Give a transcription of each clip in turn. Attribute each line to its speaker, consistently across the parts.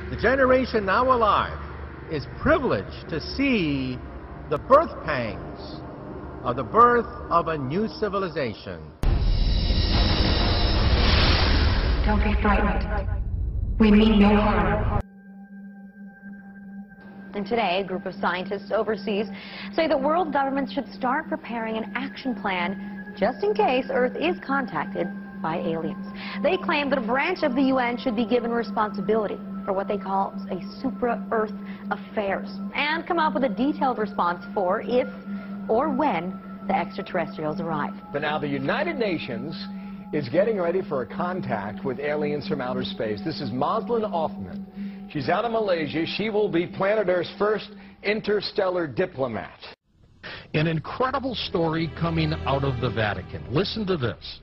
Speaker 1: The generation now alive is privileged to see the birth pangs of the birth of a new civilization.
Speaker 2: Don't be frightened. We mean no harm.
Speaker 3: And today, a group of scientists overseas say that world governments should start preparing an action plan just in case Earth is contacted by aliens. They claim that a branch of the UN should be given responsibility for what they call a supra-Earth affairs and come up with a detailed response for if or when the extraterrestrials arrive.
Speaker 4: But now the United Nations is getting ready for a contact with aliens from outer space. This is Moslin Othman. She's out of Malaysia. She will be planet Earth's first interstellar diplomat.
Speaker 5: An incredible story coming out of the Vatican. Listen to this.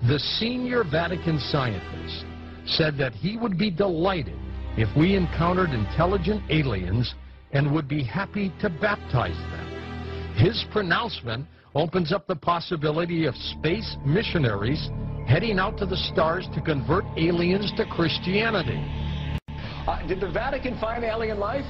Speaker 5: The senior Vatican scientist said that he would be delighted if we encountered intelligent aliens and would be happy to baptize them. His pronouncement opens up the possibility of space missionaries heading out to the stars to convert aliens to Christianity.
Speaker 4: Did the Vatican find alien life?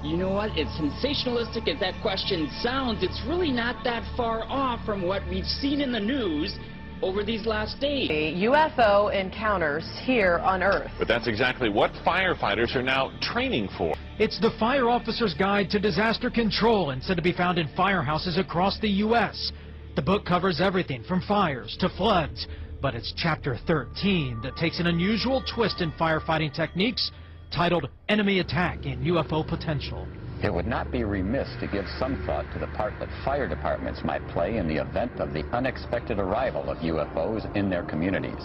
Speaker 6: You know what? As sensationalistic as that question sounds, it's really not that far off from what we've seen in the news over these last days.
Speaker 7: UFO encounters here on Earth.
Speaker 8: But that's exactly what firefighters are now training for.
Speaker 9: It's the Fire Officer's Guide to Disaster Control and said to be found in firehouses across the U.S. The book covers everything from fires to floods, but it's chapter 13 that takes an unusual twist in firefighting techniques titled Enemy Attack in UFO Potential.
Speaker 10: It would not be remiss to give some thought to the part that fire departments might play in the event of the unexpected arrival of UFOs in their communities.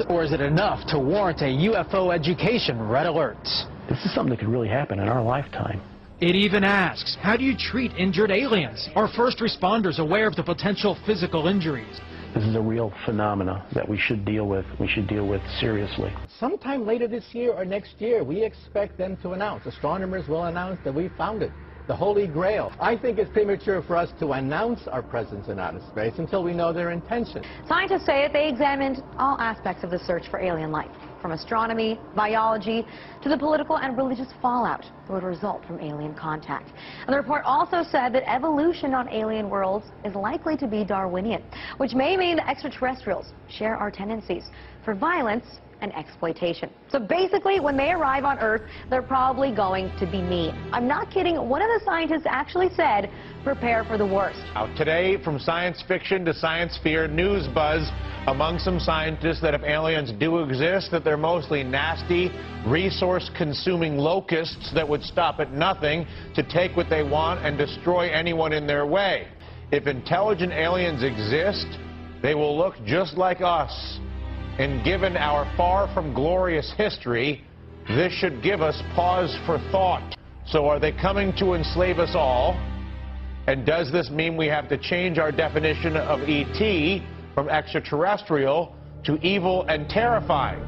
Speaker 11: Or is it enough to warrant a UFO education red alert?
Speaker 12: This is something that could really happen in our lifetime.
Speaker 9: It even asks, how do you treat injured aliens? Are first responders aware of the potential physical injuries?
Speaker 12: This is a real phenomena that we should deal with. We should deal with seriously.
Speaker 1: Sometime later this year or next year, we expect them to announce, astronomers will announce that we found it, the Holy Grail. I think it's premature for us to announce our presence in outer space until we know their intention.
Speaker 3: Scientists say that they examined all aspects of the search for alien life, from astronomy, biology, to the political and religious fallout that would result from alien contact. And the report also said that evolution on alien worlds is likely to be Darwinian, which may mean that extraterrestrials share our tendencies for violence and exploitation. So basically, when they arrive on Earth, they're probably going to be mean. I'm not kidding. One of the scientists actually said, prepare for the worst.
Speaker 13: Today, from science fiction to science fear, news buzz among some scientists that if aliens do exist, that they're mostly nasty, resource-consuming locusts that would stop at nothing to take what they want and destroy anyone in their way. If intelligent aliens exist, they will look just like us. And given our far from glorious history, this should give us pause for thought. So are they coming to enslave us all? And does this mean we have to change our definition of ET from extraterrestrial to evil and terrifying?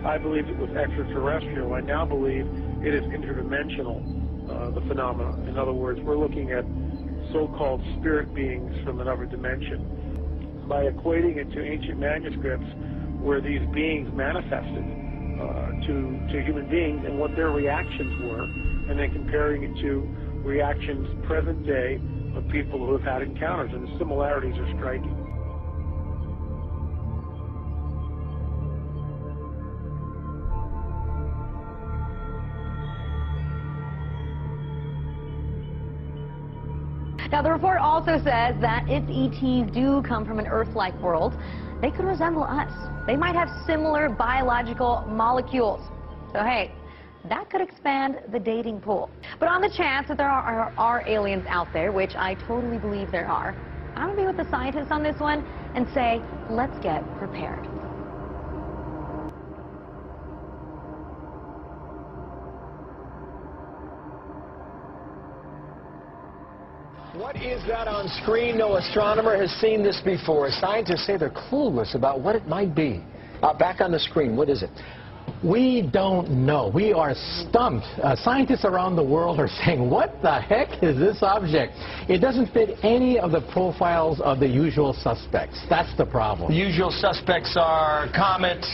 Speaker 14: I believed it was extraterrestrial. I now believe it is interdimensional, the phenomena. In other words, we're looking at so-called spirit beings from another dimension. By equating it to ancient manuscripts where these beings manifested to human beings and what their reactions were, and then comparing it to reactions present day of people who have had encounters, and the similarities are striking.
Speaker 3: Now, the report also says that if ETs do come from an Earth-like world, they could resemble us. They might have similar biological molecules. So, hey, that could expand the dating pool. But on the chance that there are aliens out there, which I totally believe there are, I'm going to be with the scientists on this one and say, let's get prepared.
Speaker 4: What is that on screen? No astronomer has seen this before. Scientists say they're clueless about what it might be. Back on the screen, what is it?
Speaker 1: We don't know. We are stumped. Scientists around the world are saying, what the heck is this object? It doesn't fit any of the profiles of the usual suspects. That's the problem.
Speaker 4: The usual suspects are comet,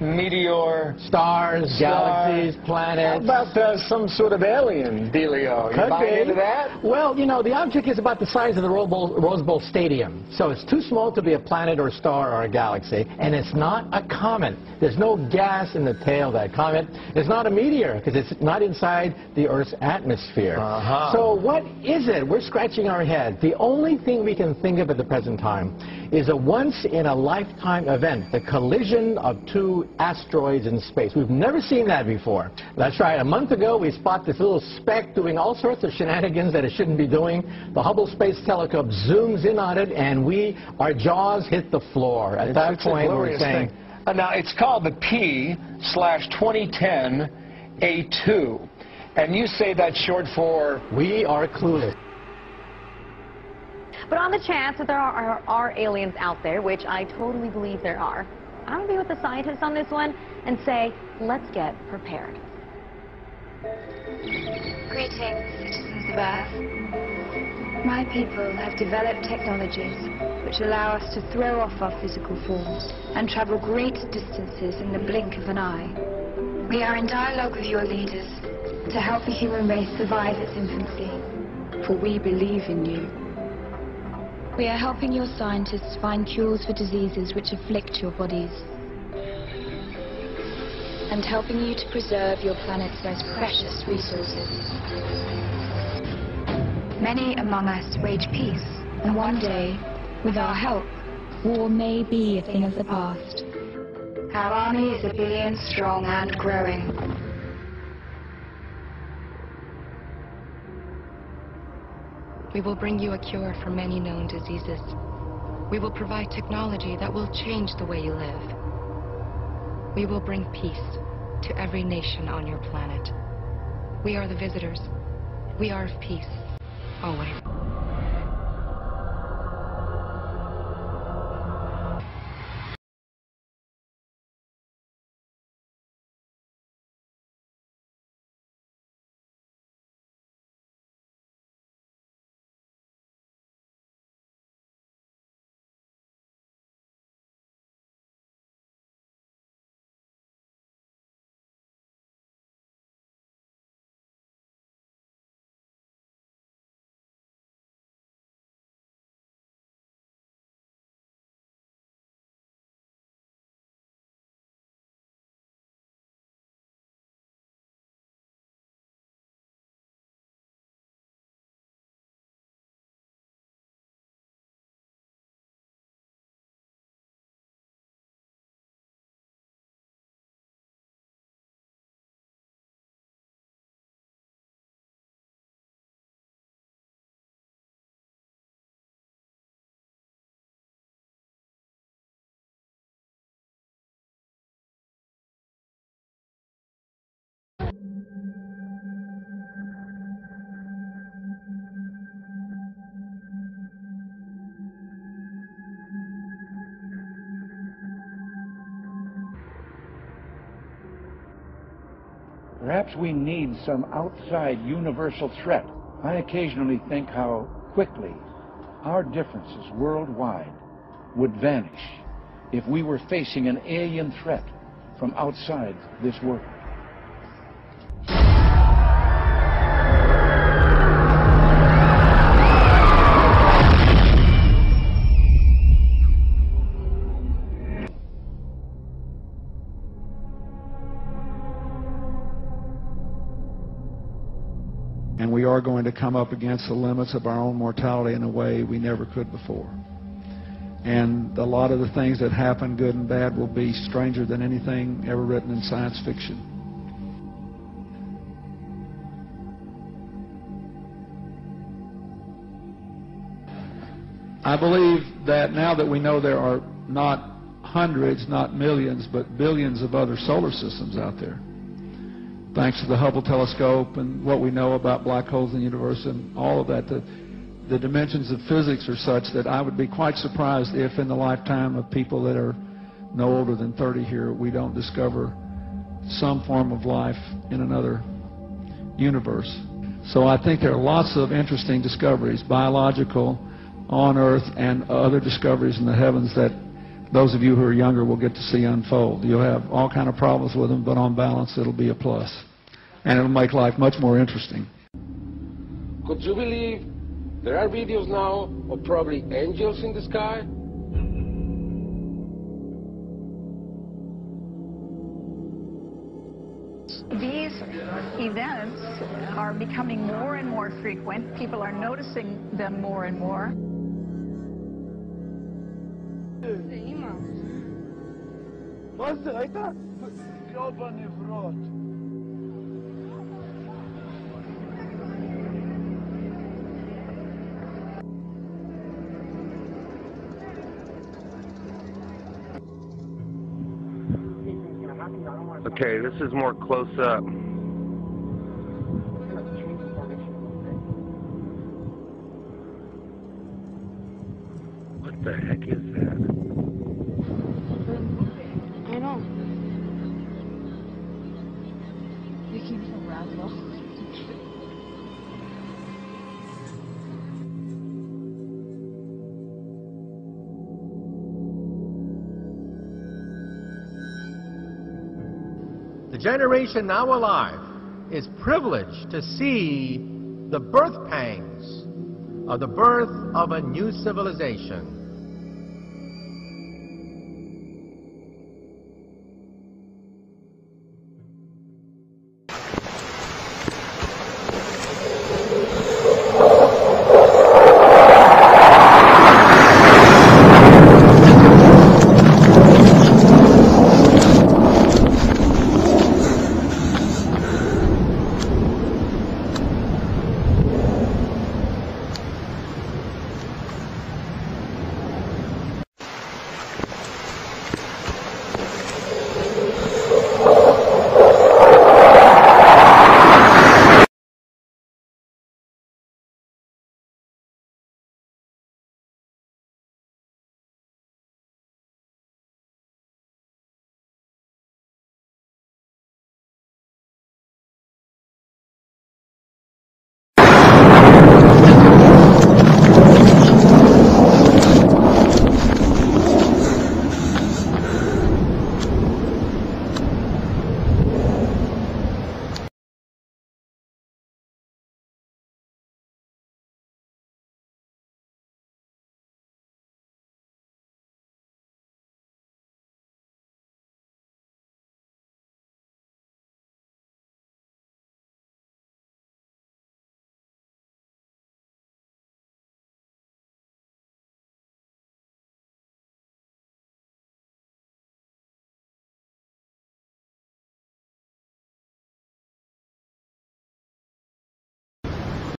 Speaker 4: meteor,
Speaker 1: stars, galaxies, planets.
Speaker 4: How about some sort of alien dealio? You buying into that?
Speaker 1: Well, you know, the object is about the size of the Rose Bowl Stadium. So it's too small to be a planet or a star or a galaxy. And it's not a comet. There's no gas in the tail of that comet. It's not a meteor because it's not inside the Earth's atmosphere. So what is it? We're scratching our head. The only thing we can think of at the present time is a once-in-a-lifetime event, the collision of two asteroids in space. We've never seen that before. That's right. A month ago, we spot this little speck doing all sorts of shenanigans that it shouldn't be doing. The Hubble Space Telescope zooms in on it, and our jaws hit the floor. At that point, we're saying...
Speaker 4: Now, it's called the P/2010A2, and you say that's short for...
Speaker 1: We are clueless.
Speaker 3: But on the chance that there are aliens out there, which I totally believe there are, I'm going to be with the scientists on this one and say, let's get prepared.
Speaker 2: Greetings, citizens of Earth. My people have developed technologies which allow us to throw off our physical forms and travel great distances in the blink of an eye. We are in dialogue with your leaders to help the human race survive its infancy, for we believe in you. We are helping your scientists find cures for diseases which afflict your bodies, and helping you to preserve your planet's most precious resources. Many among us wage peace, and one day, with our help, war may be a thing of the past. Our army is 1 billion strong and growing.
Speaker 15: We will bring you a cure for many known diseases. We will provide technology that will change the way you live. We will bring peace to every nation on your planet. We are the visitors. We are of peace, always.
Speaker 16: Perhaps we need some outside universal threat. I occasionally think how quickly our differences worldwide would vanish if we were facing an alien threat from outside this world.
Speaker 17: And we are going to come up against the limits of our own mortality in a way we never could before. And a lot of the things that happen, good and bad, will be stranger than anything ever written in science fiction. I believe that now that we know there are not hundreds, not millions, but billions of other solar systems out there, thanks to the Hubble telescope and what we know about black holes in the universe and all of that, the dimensions of physics are such that I would be quite surprised if in the lifetime of people that are no older than 30 here, we don't discover some form of life in another universe. So I think there are lots of interesting discoveries, biological, on Earth, and other discoveries in the heavens that those of you who are younger will get to see unfold. You'll have all kind of problems with them, but on balance it'll be a plus. And it'll make life much more interesting.
Speaker 18: Could you believe there are videos now of probably angels in the sky?
Speaker 19: These events are becoming more and more frequent. People are noticing them more and more.
Speaker 18: Okay, this is more close up. What the heck is that?
Speaker 2: I know. We came from Roswell.
Speaker 1: The generation now alive is privileged to see the birth pangs of the birth of a new civilization.